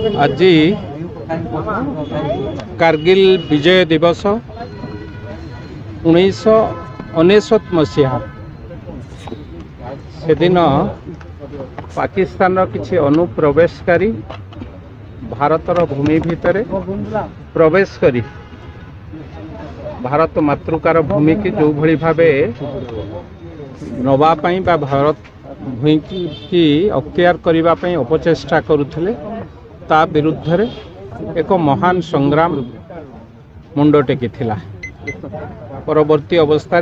आज कारगिल विजय दिवस 1999 मसीहा से दिन पाकिस्तान किसी अनुप्रवेशकारी भारतर भूमि भितर प्रवेश करी भारत मातृकार भूमि की जो भली भावे नवापाई बा भारत भूमि की अख्तियार करने अपचेष्टा करुले ता विरुद्ध रे एक महान संग्राम मुंड टेकी थिला। परवर्ती अवस्था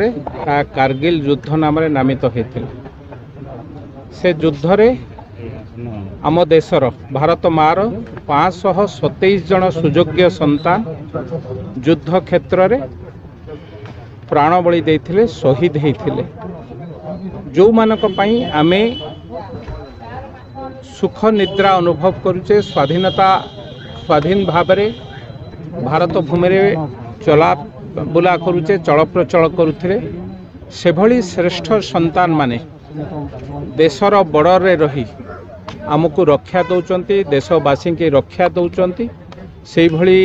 कारगिल युद्ध नाम नामित होता। से युद्ध रे आम देशर भारत मार 527 जन सुयोग्य संतान युद्ध क्षेत्र रे प्राण बलि देइथिले, शहीद होइथिले। जो मानक पई आमे सुख निद्रा अनुभव करुचे, स्वाधीन भाव भारत भूमि चला बुला करुचे, चल प्रचल करुथिले, से भली श्रेष्ठ संतान माने देशर बड़रे रही आमको रक्षा दौरान, देशवासी की रक्षा दौरान। से भली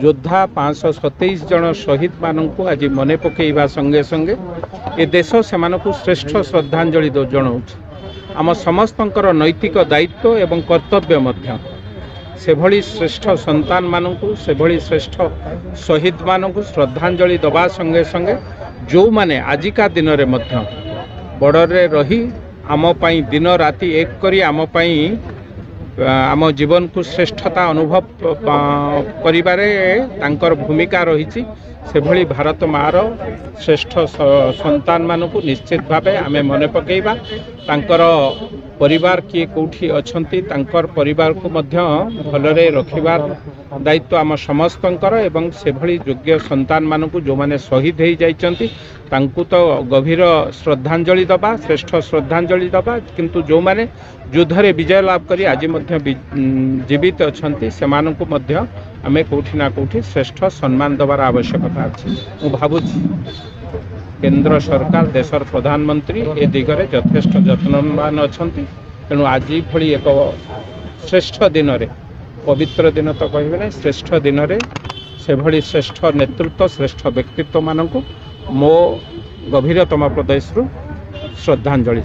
योद्धा 527 जन शहीद मानक आज मने पकेइबा संगे संगे ए देश से श्रेष्ठ श्रद्धांजलि जनाऊँ। आम समस्तंकर नैतिक दायित्व एवं कर्तव्य मध्य से भली श्रेष्ठ संतान मानकु, से भली श्रेष्ठ शहीद मानकु श्रद्धांजलि दबा संगे संगे जो माने आजिका दिन रे मध्य बड़रे रही आम पाई दिन राति एक करी आम पाई आम जीवन को श्रेष्ठता अनुभव करिबारे तांकर भूमिका रही। से भली भारत मार श्रेष्ठ संतान मानकु निश्चित भावे आमे मने पकेइबा। तांकर परिवार किए कौठी अछंती, तांकर परिवार को मध्य भलरे रखिबार दायित्व आम समस्तंकर एवं से भली योग्य संतान मानकु जो माने शहीद हो जाइचंती तांकु तो गभीर श्रद्धांजलि दबा, श्रेष्ठ श्रद्धांजलि दबा। किंतु जो माने युद्ध रे विजय लाभ करी आज मध्य जीवित अछंती सेमानकु मध्य आमे कौठी ना कौठी श्रेष्ठ सम्मान दबार आवश्यकता अछि। मु भाबुछि केंद्र सरकार देशर प्रधानमंत्री ए दिगरे यथेष्ट यत्नवान अछंती। तेणु आज भली एक श्रेष्ठ दिन रे, पवित्र दिन तो कहबे ना, श्रेष्ठ दिन रे से भली श्रेष्ठ नेतृत्व, श्रेष्ठ व्यक्तित्व मानकु मो गभीरतम प्रदेश श्रद्धांजलि।